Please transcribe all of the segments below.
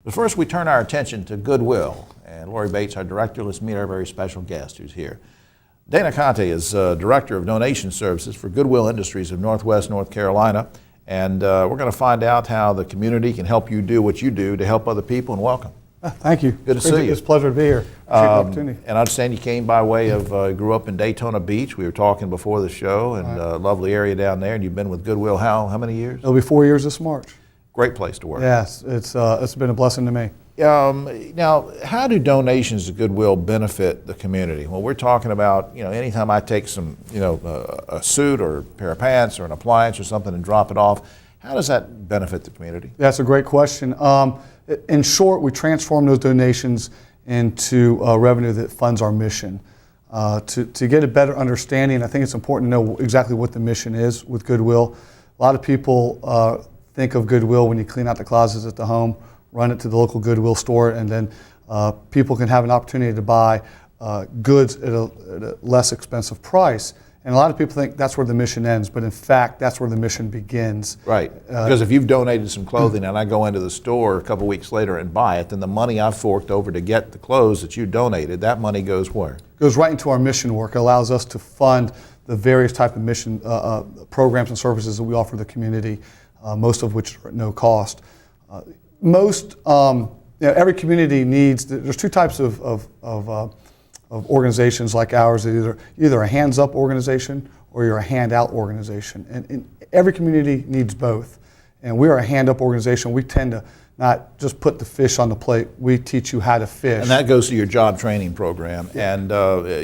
But first, we turn our attention to Goodwill. And Lori Bates, our director, let's meet our very special guest who's here. Dana Conte is Director of Donation Services for Goodwill Industries of Northwest North Carolina. And we're going to find out how the community can help you do what you do to help other people, and welcome. Thank you. Good to see you. It's a pleasure to be here. Appreciate the opportunity. And I understand you came by way of, grew up in Daytona Beach. We were talking before the show, and lovely area down there. And you've been with Goodwill how many years? It'll be 4 years this March. Great place to work. Yes, it's been a blessing to me. Now, how do donations to Goodwill benefit the community? Well, we're talking about, anytime I take some, a suit or a pair of pants or an appliance or something and drop it off, how does that benefit the community? That's a great question. In short, we transform those donations into revenue that funds our mission. To get a better understanding, I think it's important to know exactly what the mission is with Goodwill. A lot of people think of Goodwill when you clean out the closets at the home, run it to the local Goodwill store, and then people can have an opportunity to buy goods at a less expensive price. And a lot of people think that's where the mission ends, but in fact, that's where the mission begins. Right, because if you've donated some clothing and I go into the store a couple weeks later and buy it, then the money I've forked over to get the clothes that you donated, that money goes where? Goes right into our mission work. It allows us to fund the various type of mission programs and services that we offer the community, most of which are at no cost. Every community needs, there's two types of organizations like ours, either a hands-up organization or you're a hand-out organization. And every community needs both. And we are a hand-up organization. We tend to not just put the fish on the plate, we teach you how to fish. And that goes to your job training program. And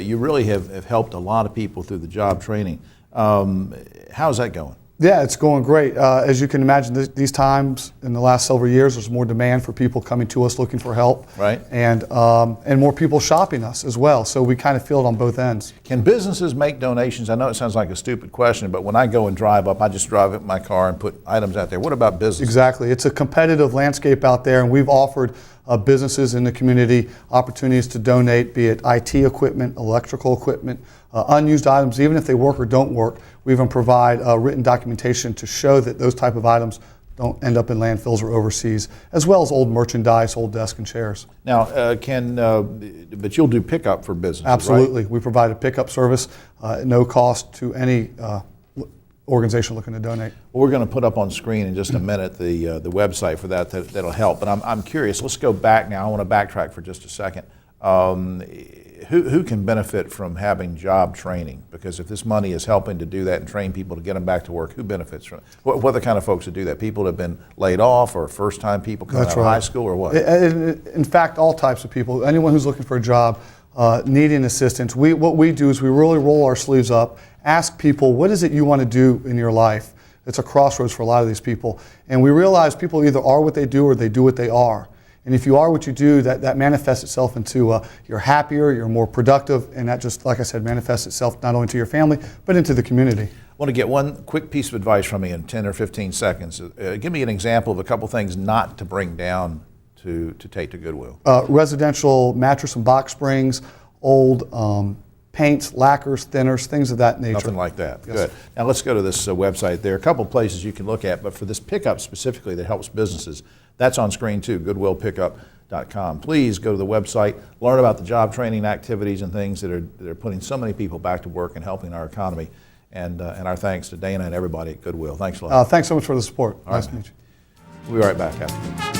you really have helped a lot of people through the job training. How's that going? Yeah, it's going great. As you can imagine, these times in the last several years, there's more demand for people coming to us looking for help, right? And more people shopping us as well. So we kind of feel it on both ends. Can businesses make donations? I know it sounds like a stupid question, but when I go and drive up, I just drive up my car and put items out there. What about business? Exactly. It's a competitive landscape out there, and we've offered businesses in the community opportunities to donate, be it IT equipment, electrical equipment, unused items, even if they work or don't work. We even provide written documentation to show that those type of items don't end up in landfills or overseas, as well as old merchandise, old desks and chairs. Now, but you'll do pickup for businesses, Absolutely. right? We provide a pickup service at no cost to any organization looking to donate. Well, we're going to put up on screen in just a minute the website for that'll help. But I'm curious. Let's go back now. I want to backtrack for just a second. Who can benefit from having job training? Because if this money is helping to do that and train people to get them back to work, who benefits from it? What are the kind of folks that do that? People that have been laid off, or first-time people coming out of high school, or what? In fact, all types of people. Anyone who's looking for a job, needing assistance. What we do is we really roll our sleeves up, ask people, what is it you want to do in your life? It's a crossroads for a lot of these people. And we realize people either are what they do or they do what they are. And if you are what you do, that manifests itself into you're happier, you're more productive, and that just, like I said, manifests itself not only to your family, but into the community. I want to get one quick piece of advice from you in 10 or 15 seconds. Give me an example of a couple things not to bring down to take to Goodwill. Residential mattress and box springs, old paints, lacquers, thinners, things of that nature. Nothing like that. Yes. Good. Now let's go to this website. There are a couple places you can look at, but for this pickup specifically that helps businesses, that's on screen too, goodwillpickup.com. Please go to the website, learn about the job training activities and things that are putting so many people back to work and helping our economy. And our thanks to Dana and everybody at Goodwill. Thanks a lot. Thanks so much for the support. All nice right, to meet you. We'll be right back after this.